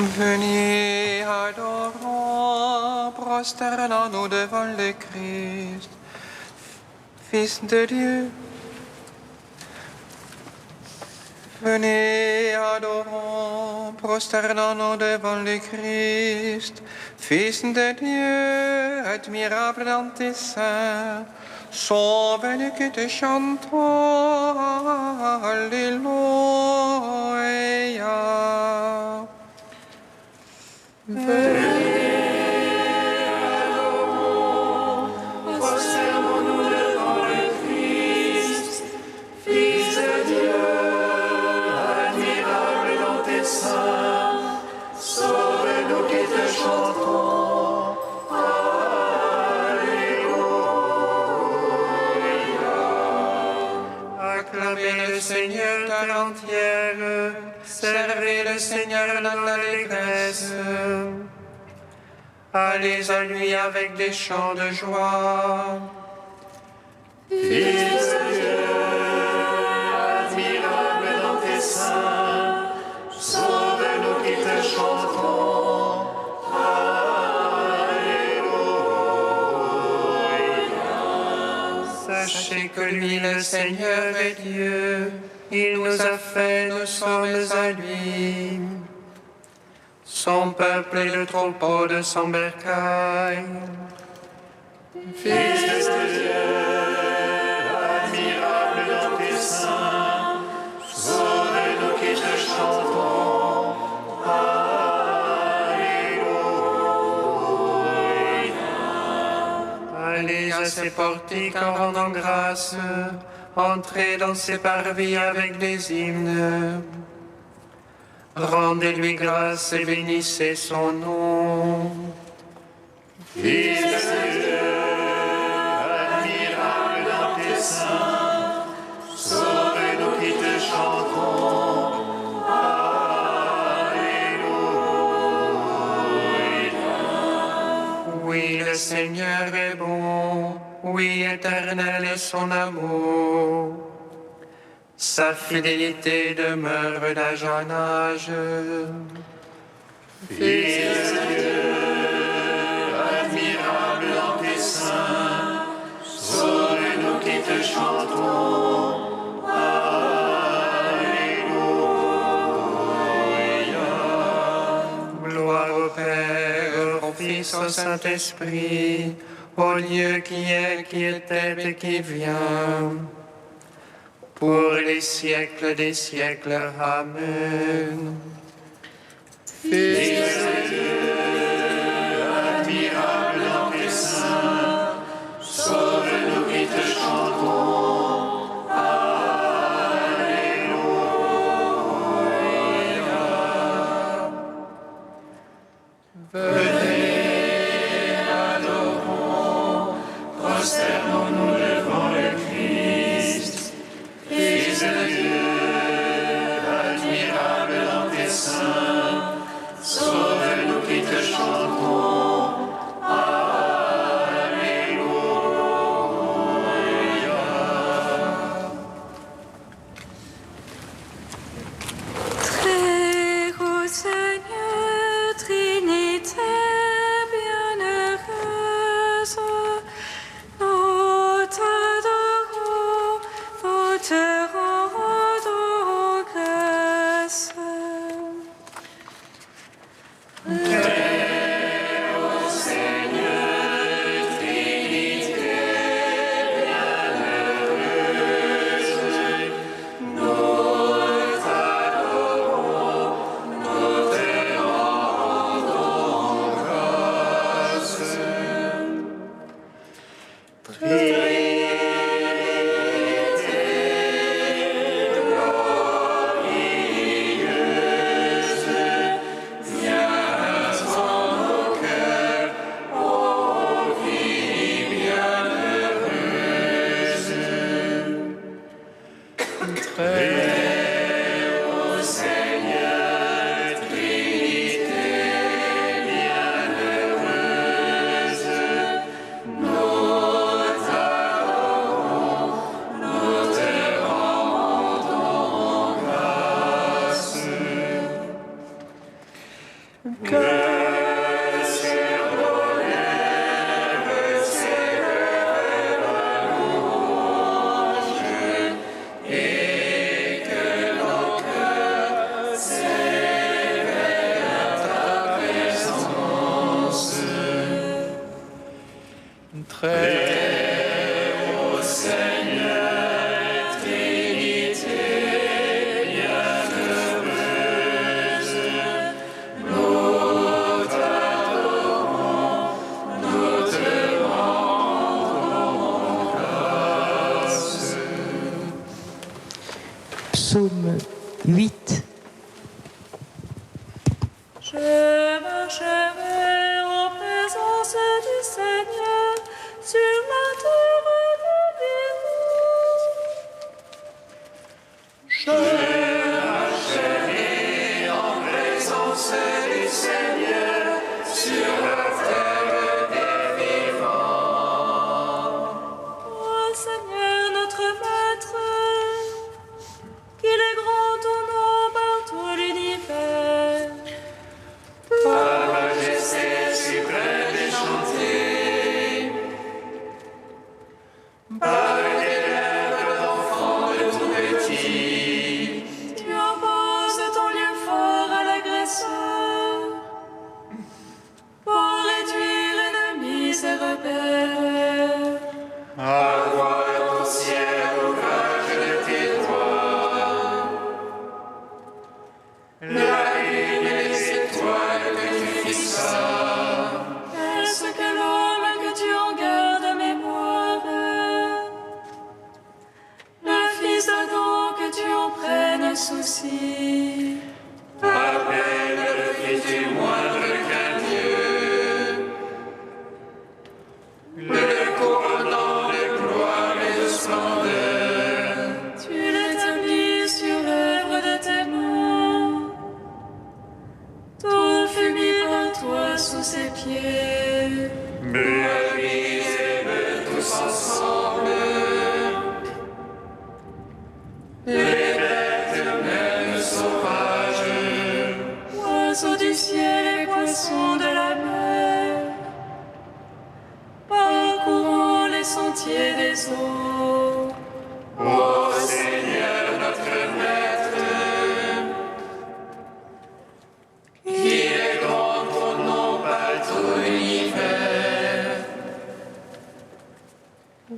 Venez, adorons, prosternons-nous devant le Christ, Fils de Dieu. Venez, adorons, prosternons-nous devant le Christ, Fils de Dieu, admirable dans tes seins. Sauve-nous que te chantons, Alléluia. Prosternons-nous devant le Christ, Fils de Dieu, admirable dans tes seins. Sauve-nous qui te chantons, Alléluia. Acclamez le Seigneur terre entière, servez le Seigneur dans l'allégresse. Allez à lui avec des chants de joie. Fils de Dieu, admirable dans tes seins, sauve-nous qui te chantons, Alléluia. Sachez que lui, le Seigneur, est Dieu. Il nous a fait, nous sommes à lui. Son peuple est le troupeau de son bercail. Fils de Dieu, admirable dans tes seins, sauve-nous qui te chantons, Alléluia. Allez à ses portiques en rendant grâce. Entrez dans ses parvis avec des hymnes. Rendez-lui grâce et bénissez son nom. Fils de Dieu, admirable dans tes seins, sauve-nous qui te chantons, Alléluia. Oui, le Seigneur est bon. Oui, éternel est son amour. Sa fidélité demeure d'âge en âge. Fils de Dieu, admirable dans tes seins, sauve-nous qui te chantons, Alléluia. Gloire au Père, au Fils, au Saint-Esprit, au Dieu qui est, qui était et qui vient, pour les siècles des siècles. Amen. Fils de Dieu, admirable dans tes seins, sauve-nous qui te chantons, Alléluia. Venez, adorons, prosternons-nous devant le Christ, Fils de Dieu, admirable dans tes seins, sauve-nous qui te chantons, Alléluia. Très haut Seigneur, Trinité bienheureuse, nous t'adorons, nous te rendons grâce. Nous Très Ô Seigneur, Trinité bienheureuse, nous t'adorons, nous te rendons grâce. Psaume 8. Je marcherai en présence du Seigneur sur la terre des vivants. Je marcherai en présence du Seigneur sur la terre des vivants. Ô Seigneur notre Maître, qu'il est grand ton nom par tout l'univers. Ta majesté suprême est chantée par les lèvres d'enfants de tout petit. Tu imposes ton lieu fort à l'agresseur pour réduire ennemis et rebelles. À voir au ciel l'ouvrage de tes doigts, la lune et les étoiles que tu fixas. Est-ce que l'homme que tu en gardes mémoire, le fils d'Adam que tu en prennes souci, À peine le fils du moindre qu'un Dieu, le couronnant de gloire et de splendeur. tu l'établis sur l'œuvre de tes mains. Tout fut mis par toi sous ses pieds. Brebis et bœufs tous ensemble, les bêtes même sauvages, Oiseaux du ciel et poissons de la mer, parcourant les sentiers des eaux. ô Seigneur notre Maître, qu'il est grand ton nom par tout l'univers.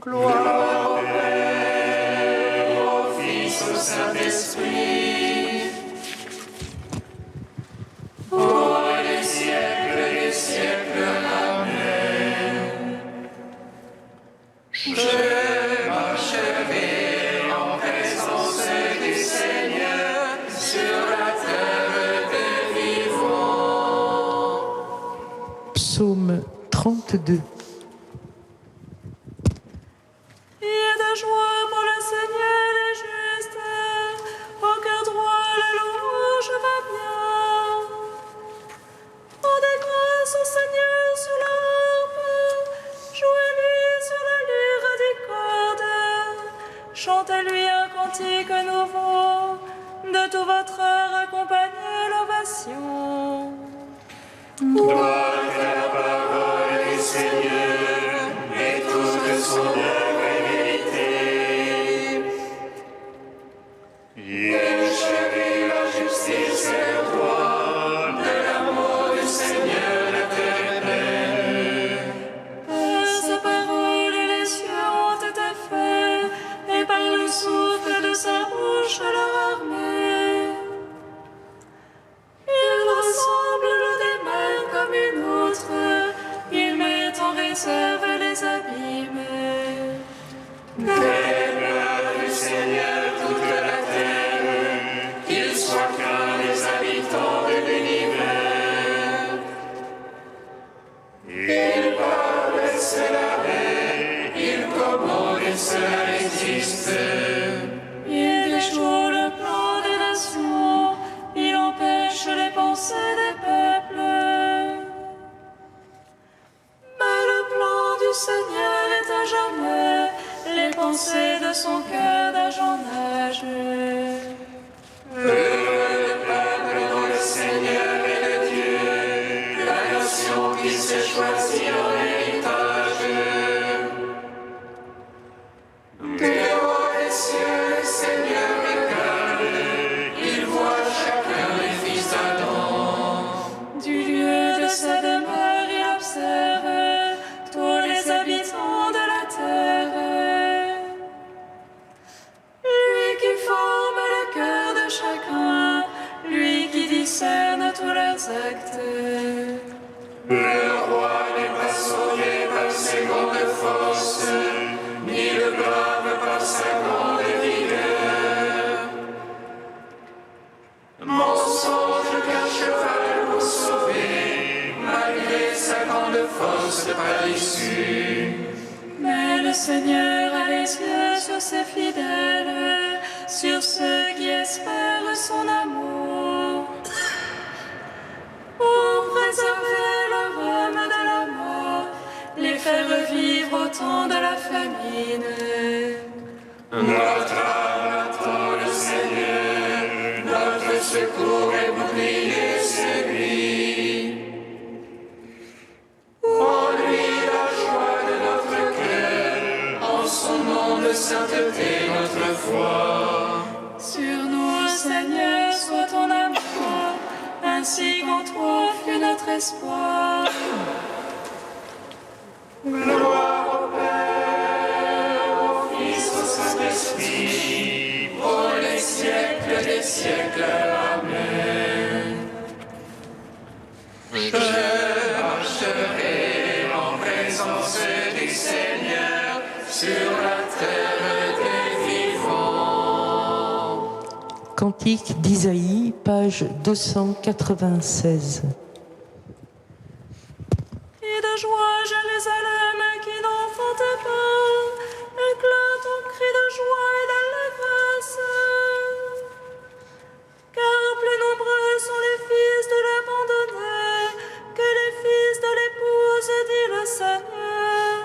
Gloire au Père, au Fils, au Saint-Esprit, pour les siècles des siècles. Amen. Je marcherai en présence du Seigneur sur la terre des vivants. Psaume 32. Et de joie pour le Seigneur les justes, au cœur droit la louange va bien. Rendez grâce au Seigneur sur la harpe, jouez-lui sur la lyre des cordes, chantez-lui un cantique nouveau, de tout votre art accompagnez l'ovation. Gloire à la parole du Seigneur et toute son œuvre est vérité. Il chérit la justice et le droit, de l'amour du Seigneur la terre est pleine. Par sa parole les cieux ont été faits, et par le souffle de sa bouche leur armée. Il rassemble le démon comme une autre, il met en réserve les abîmes. Gloire du Seigneur toute la terre, qu'il soit craint des habitants de l'univers. Il parle et cela est, il commande et cela existe. Il déjoue le plan des nations, il empêche les pensées des peuples. Mais le plan du Seigneur est à jamais, les pensées de son cœur d'âge en âge. Heureux le peuple dont le Seigneur est le Dieu, la nation qui s'est choisie en héritage. Des hauts des cieux, le Seigneur regarde, il voit chacun des fils d'Adam. Du lieu de sa demeure, il observe tous les habitants Le Seigneur a les yeux sur ses fidèles, sur ceux qui espèrent son amour, pour préserver leur âme de la mort, les faire revivre au temps de la famine. Notre âme attend le Seigneur, notre secours et bouclier, c'est lui. En lui la joie de notre cœur, en son nom de sainteté notre foi. Sur nous, Seigneur, soit ton amour, ainsi qu'en toi fut notre espoir. Gloire au Père, au Fils, au Saint-Esprit, pour les siècles des siècles. Amen. Je marcherai en présence du Seigneur sur la terre des vivants. Cantique d'Isaïe, page 296. Et de joie, Jérusalem, qui n'enfante pas, éclate en cri de joie et d'allégresse. Car plus nombreux sont les fils de l'abandonné que les fils de l'épouse, dit le Seigneur.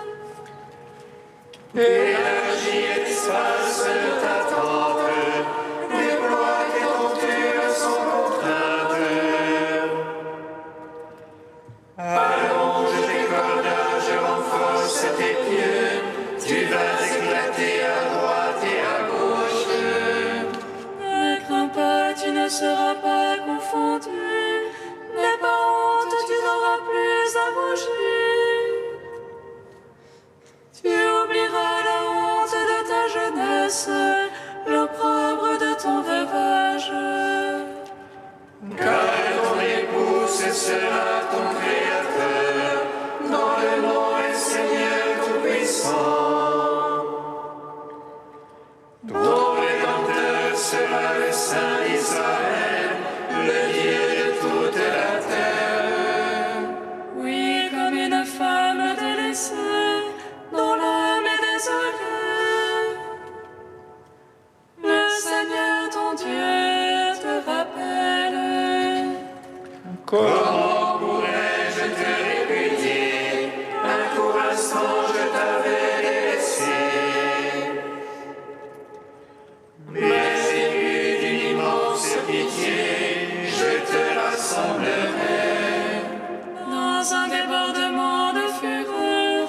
Élargis l'espace de ta tente, déploie tes tontures sans contrainte. Allonge tes cordages, renforce tes pieux, tu vas éclater à droite et à gauche. Ne crains pas, tu ne seras pas confondu. N'aie pas honte, tu n'auras plus à rougir. Tu oublieras la honte de ta jeunesse, l'opprobre de ton veuvage. Car ton époux, ce sera ton Créateur, dont le nom est Seigneur Tout-Puissant. Ton Rédempteur sera le Saint d'Israël, le Dieu de toute la terre. Oui, comme une femme délaissée, dont l'âme est désolée. Le Seigneur ton Dieu te rappelle. Comment pourrais-je te répudier? Un court instant je t'avais délaissé. Mais ému d'une immense pitié, je te rassemblerai. Dans un débordement de fureur,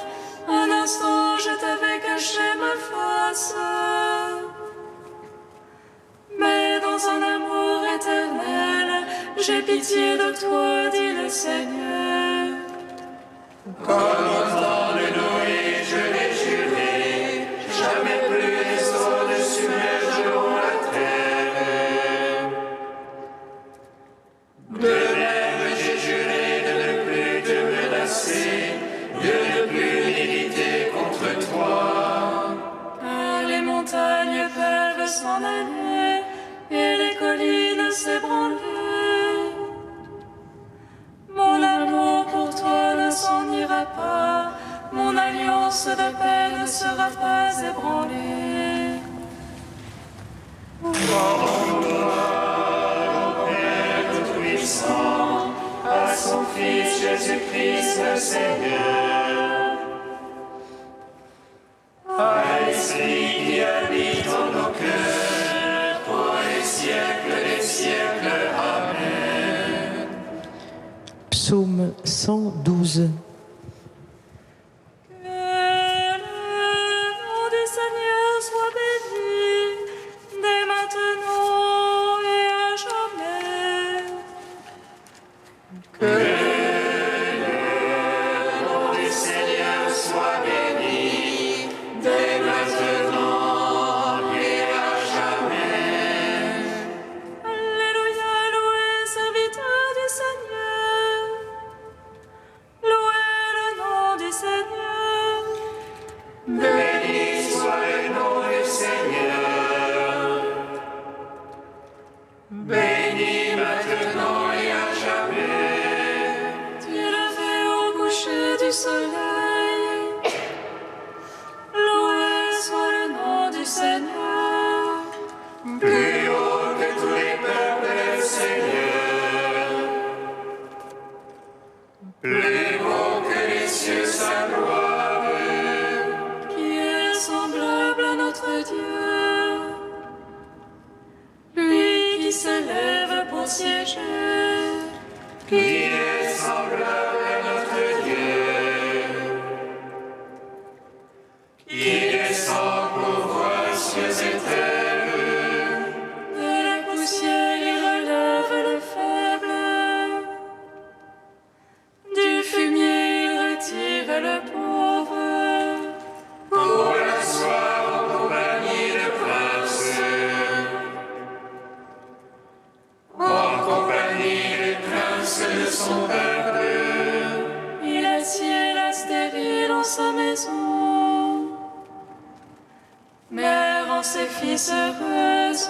un instant je t'avais caché ma face. Mais dans un amour éternel, j'ai pitié de toi, dit le Seigneur. Comme au temps de Noé, je l'ai juré, jamais plus les eaux ne submergeront la terre. De même, j'ai juré de ne plus te menacer, de ne plus m'irriter contre toi. Car les montagnes peuvent s'en aller et les collines s'ébranler. Mon amour pour toi ne s'en ira pas, mon alliance de paix ne sera pas ébranlée. Père Tout-Puissant, à son Fils Jésus-Christ le Seigneur, à l'Esprit qui habite en nos cœurs, pour les siècles des siècles. Amen. Psaume 112. Que le nom du Seigneur soit béni, dès maintenant et à jamais. Que le nom du Seigneur soit béni, dès maintenant et à jamais. Alléluia, loué, serviteur du Seigneur. Louez le nom du Seigneur. Béni soit le nom du Seigneur. Béni maintenant et à jamais. Tu es levé au coucher du soleil. Loué notre Dieu, lui qui s'élève pour siéger, qui est semblable à notre Dieu, qui descend pour voir cieux et terre. de la poussière il relève le faible, du fumier il retire le pauvre. Pour l'asseoir en compagnie de princes, en compagnie des princes de son peuple. Il assied la stérile en sa maison, mère en ses fils heureuse.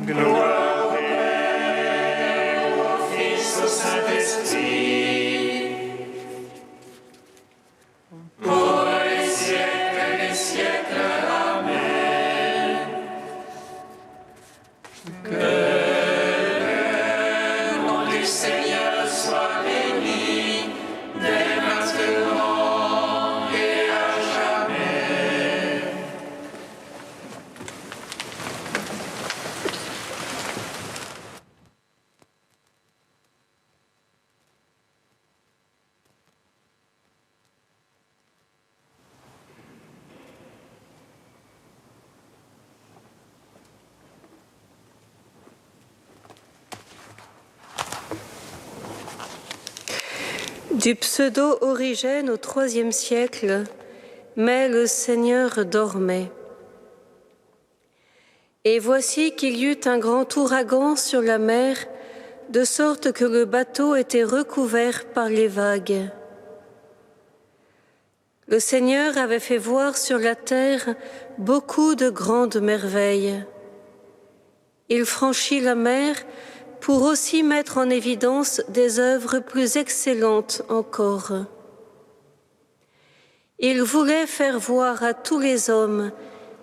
Gloire au Père, au Fils, au Saint-Esprit, pour les siècles des siècles. Amen. Que le nom du Seigneur soit béni, dès maintenant et à jamais. Du pseudo-Origène au IIIe siècle, mais le Seigneur dormait. Et voici qu'il y eut un grand ouragan sur la mer, de sorte que le bateau était recouvert par les vagues. Le Seigneur avait fait voir sur la terre beaucoup de grandes merveilles. Il franchit la mer pour aussi mettre en évidence des œuvres plus excellentes encore. Il voulait faire voir à tous les hommes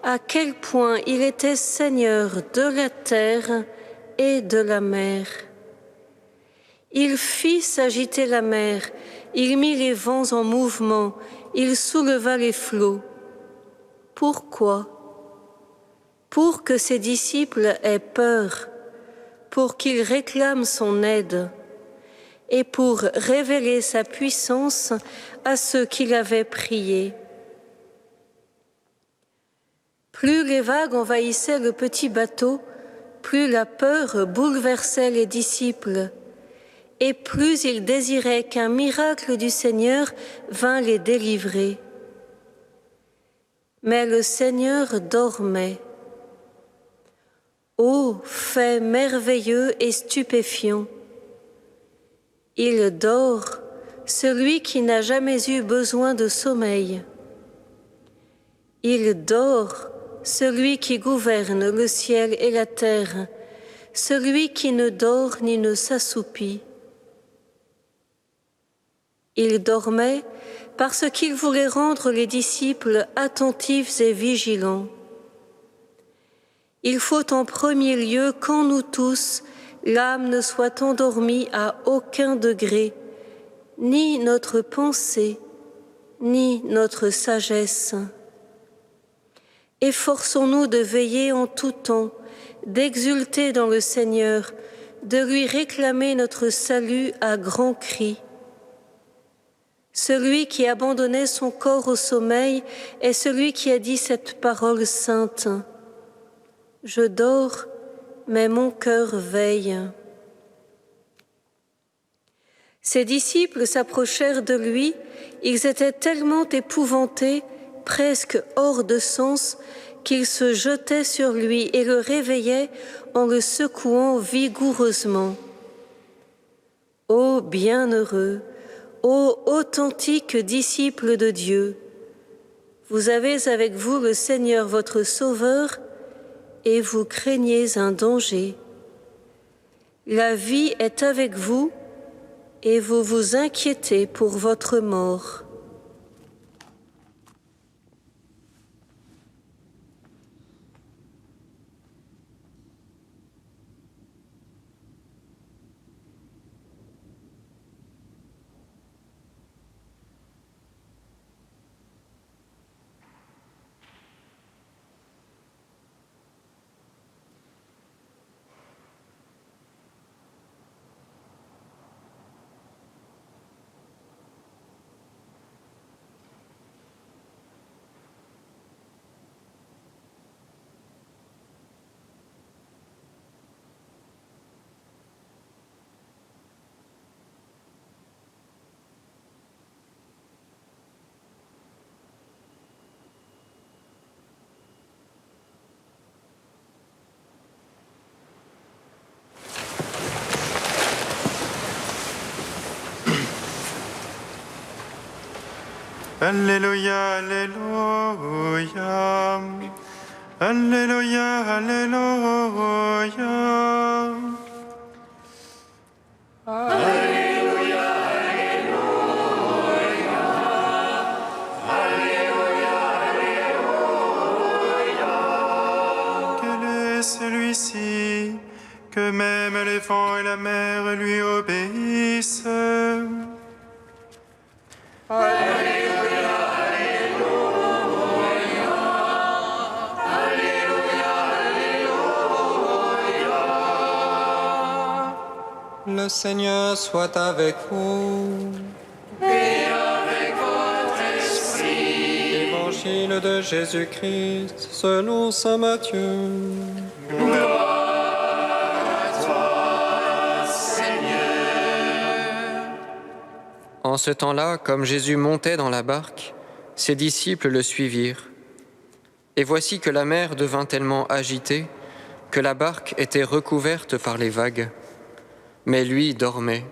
à quel point il était Seigneur de la terre et de la mer. Il fit s'agiter la mer, il mit les vents en mouvement, il souleva les flots. Pourquoi? Pour que ses disciples aient peur, pour qu'ils réclament son aide et pour révéler sa puissance à ceux qui l'avaient prié. Plus les vagues envahissaient le petit bateau, plus la peur bouleversait les disciples, et plus ils désiraient qu'un miracle du Seigneur vînt les délivrer. Mais le Seigneur dormait. Ô fait merveilleux et stupéfiant! Il dort, celui qui n'a jamais eu besoin de sommeil. Il dort, celui qui gouverne le ciel et la terre, celui qui ne dort ni ne s'assoupit. Il dormait parce qu'il voulait rendre les disciples attentifs et vigilants. Il faut en premier lieu qu'en nous tous, l'âme ne soit endormie à aucun degré, ni notre pensée, ni notre sagesse. Efforçons-nous de veiller en tout temps, d'exulter dans le Seigneur, de lui réclamer notre salut à grands cris. Celui qui abandonnait son corps au sommeil est celui qui a dit cette parole sainte. Je dors, mais mon cœur veille. Ses disciples s'approchèrent de lui, ils étaient tellement épouvantés, presque hors de sens, qu'ils se jetaient sur lui et le réveillaient en le secouant vigoureusement. Ô bienheureux, ô authentique disciple de Dieu, vous avez avec vous le Seigneur votre Sauveur, et vous craignez un danger. La vie est avec vous et vous vous inquiétez pour votre mort. Alléluia, Alléluia. Alléluia, Alléluia. Alléluia, Alléluia. Alléluia, Alléluia. Quel est celui-ci que même les vents et la mer lui obéissent? Alléluia, Alléluia. Alléluia, Alléluia. Le Seigneur soit avec vous. Et avec votre esprit. Évangile de Jésus-Christ selon saint Matthieu. En ce temps-là, comme Jésus montait dans la barque, ses disciples le suivirent. Et voici que la mer devint tellement agitée que la barque était recouverte par les vagues. Mais lui dormait.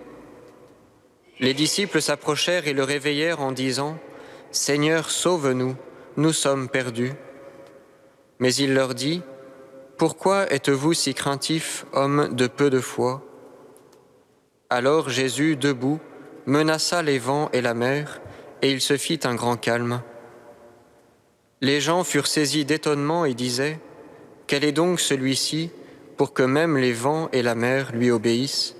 Les disciples s'approchèrent et le réveillèrent en disant « Seigneur, sauve-nous, nous sommes perdus. » Mais il leur dit « Pourquoi êtes-vous si craintifs, hommes de peu de foi ?» Alors Jésus, debout, menaça les vents et la mer, et il se fit un grand calme. Les gens furent saisis d'étonnement et disaient « Quel est donc celui-ci pour que même les vents et la mer lui obéissent ?»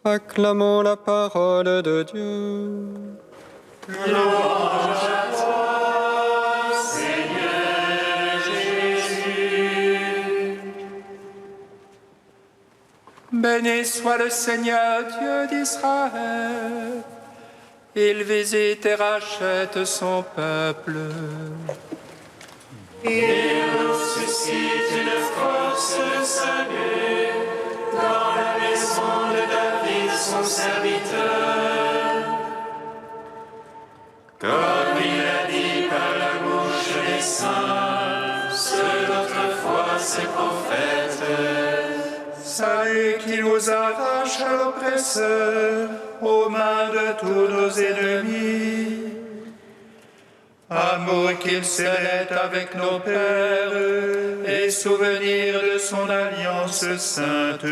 Acclamons la parole de Dieu. Louange à toi, Seigneur Jésus. Béni soit le Seigneur Dieu d'Israël. Il visite et rachète son peuple. Il nous suscite une force de salut dans la maison de David, son serviteur. Comme il a dit par la bouche des saints, ceux d'autrefois ses prophètes. Salut qui nous arrache à l'oppresseur, aux mains de tous nos ennemis. Amour qu'il scellait avec nos pères, et souvenir de son alliance sainte.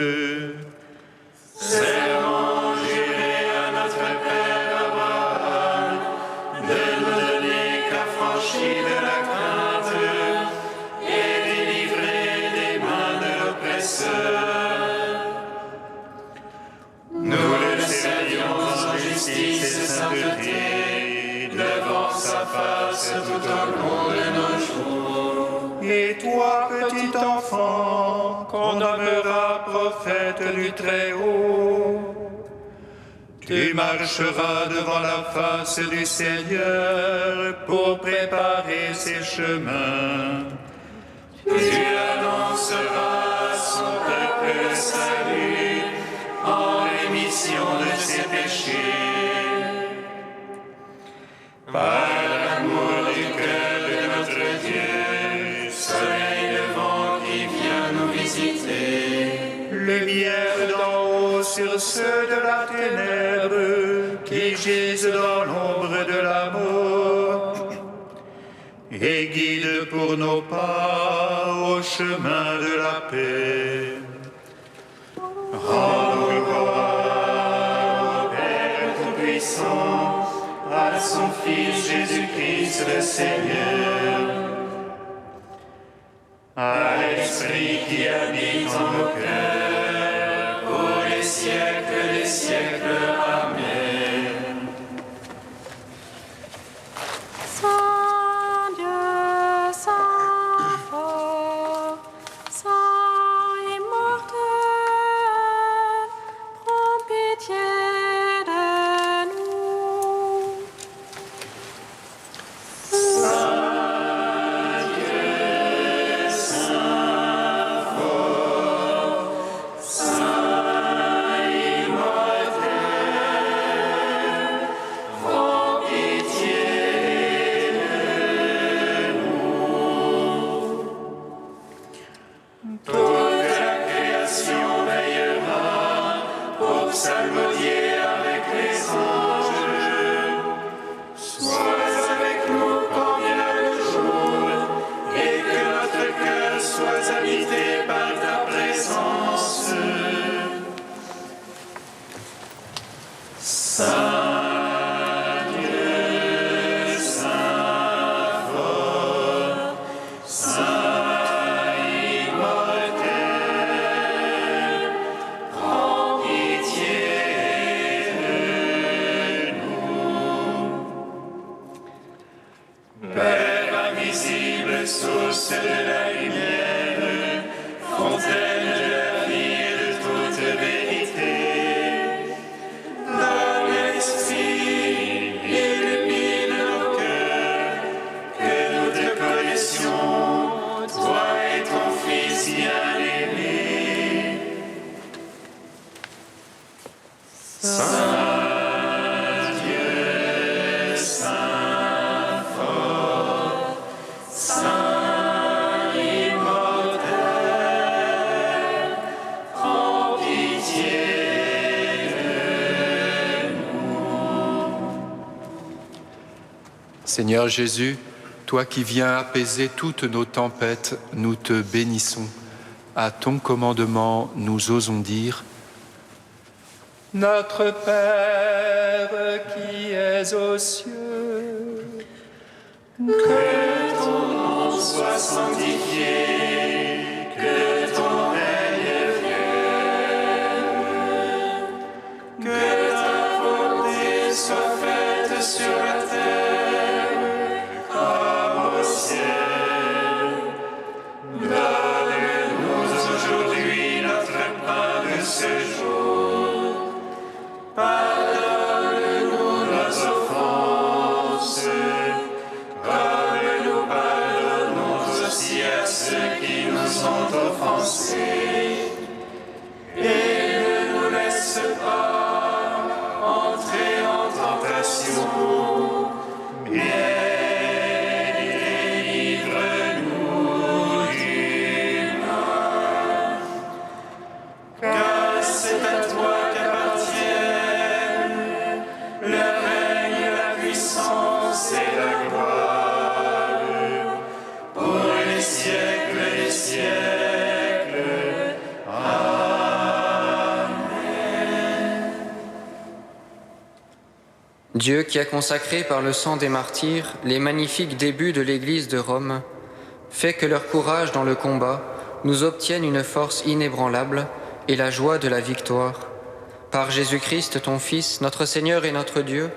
Serment juré à notre Père Abraham, de nous donner qu'affranchis de la crainte, et délivrer des mains de l'oppresseur. Nous le servions en justice et sainteté, devant sa face tout au long de nos jours. Et toi, petit enfant, qu'on nommera prophète du Très-Haut, tu marcheras devant la face du Seigneur pour préparer ses chemins. Tu annonceras à son peuple le salut en rémission de ses péchés. Par l'amour du cœur de notre Dieu, soleil levant qui vient nous visiter. Lumière d'en haut sur ceux de la ténèbre qui gisent dans l'ombre de la mort. Et guide pour nos pas au chemin de la paix. Rendons gloire au Père Tout-Puissant, à son Fils Jésus-Christ le Seigneur, à l'Esprit qui habite en nos cœurs, pour les siècles des siècles. Amen. Saint Dieu, Saint fort, Saint immortel, prends pitié de nous. Saint Père invisible, source de la lumière, fontaine de la vie et de toute vérité, dans l'esprit illumine nos cœurs, que nous te connaissions, toi et ton Fils bien-aimé. Saint Dieu, Saint fort, Saint immortel, prends pitié de nous. Seigneur Jésus, toi qui viens apaiser toutes nos tempêtes, nous te bénissons. À ton commandement, nous osons dire: Notre Père qui es aux cieux, Que ton nom soit sanctifié, que ton règne vienne, que ta volonté soit faite sur la terre comme au ciel. Donne-nous aujourd'hui notre pain de ce jour. Pardonne-nous nos offenses, comme nous pardonnons aussi à ceux qui nous ont offensés. Et ne nous laisse pas entrer en tentation, mais délivre-nous du mal. Car c'est à toi qu'appartiennent le règne, la puissance et la gloire, pour les siècles des siècles. Amen. Dieu qui a consacré par le sang des martyrs les magnifiques débuts de l'Église de Rome, fait que leur courage dans le combat nous obtienne une force inébranlable et la joie de la victoire. Par Jésus-Christ, ton Fils, notre Seigneur et notre Dieu,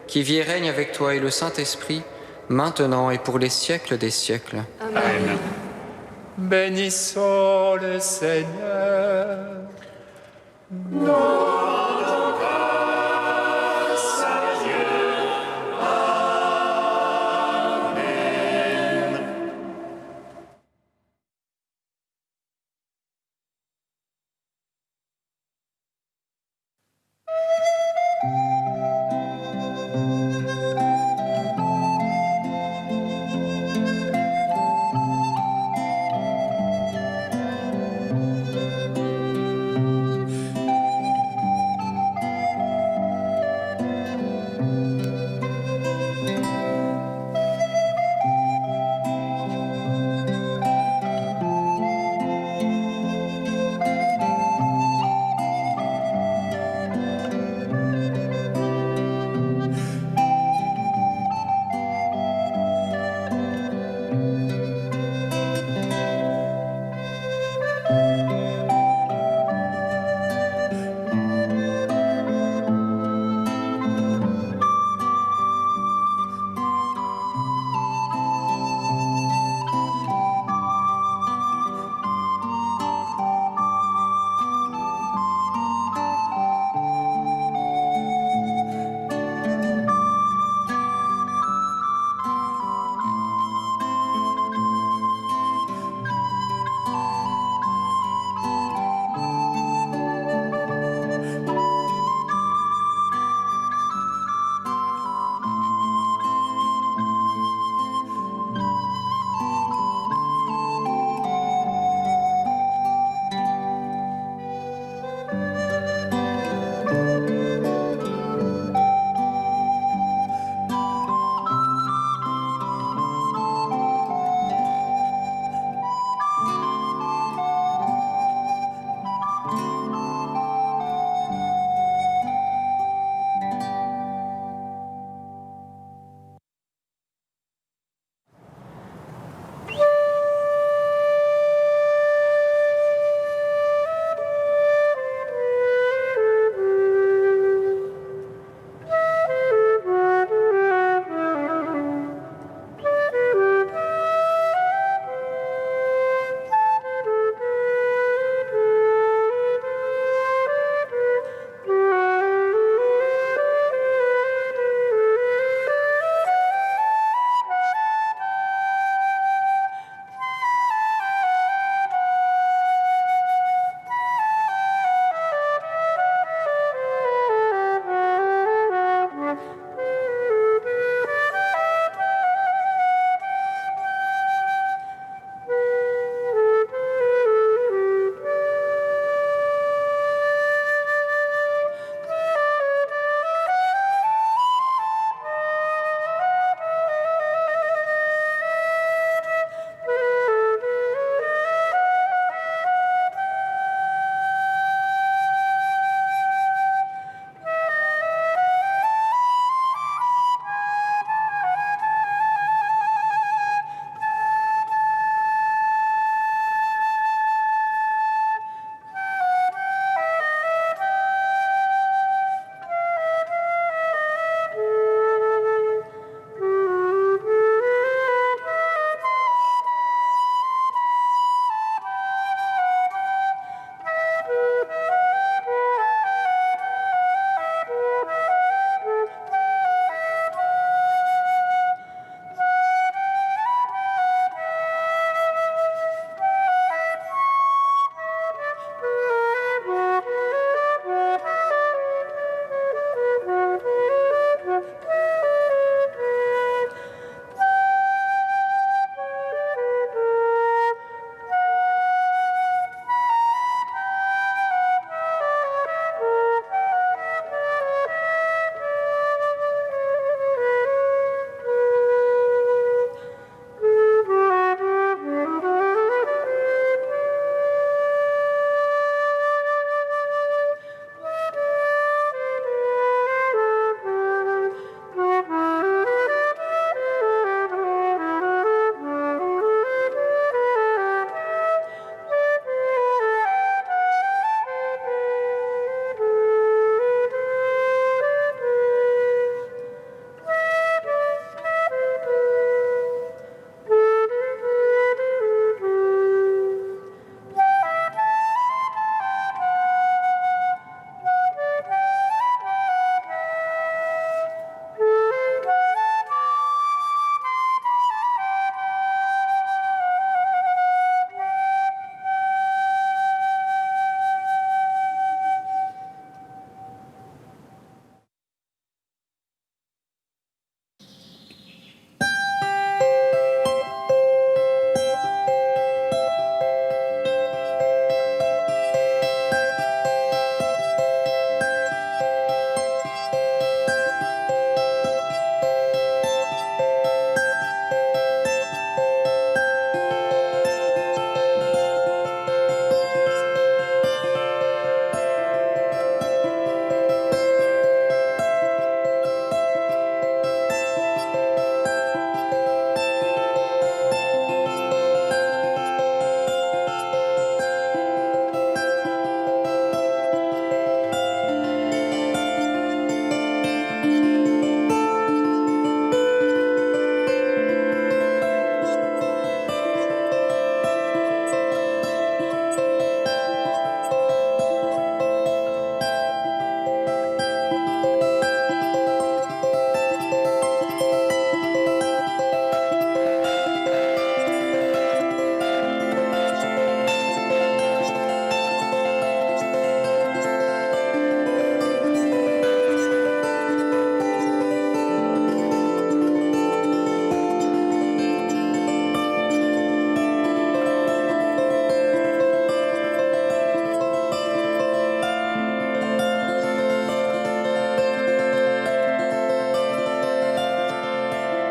qui vit et règne avec toi et le Saint-Esprit, maintenant et pour les siècles des siècles. Amen. bénissons le Seigneur. Nos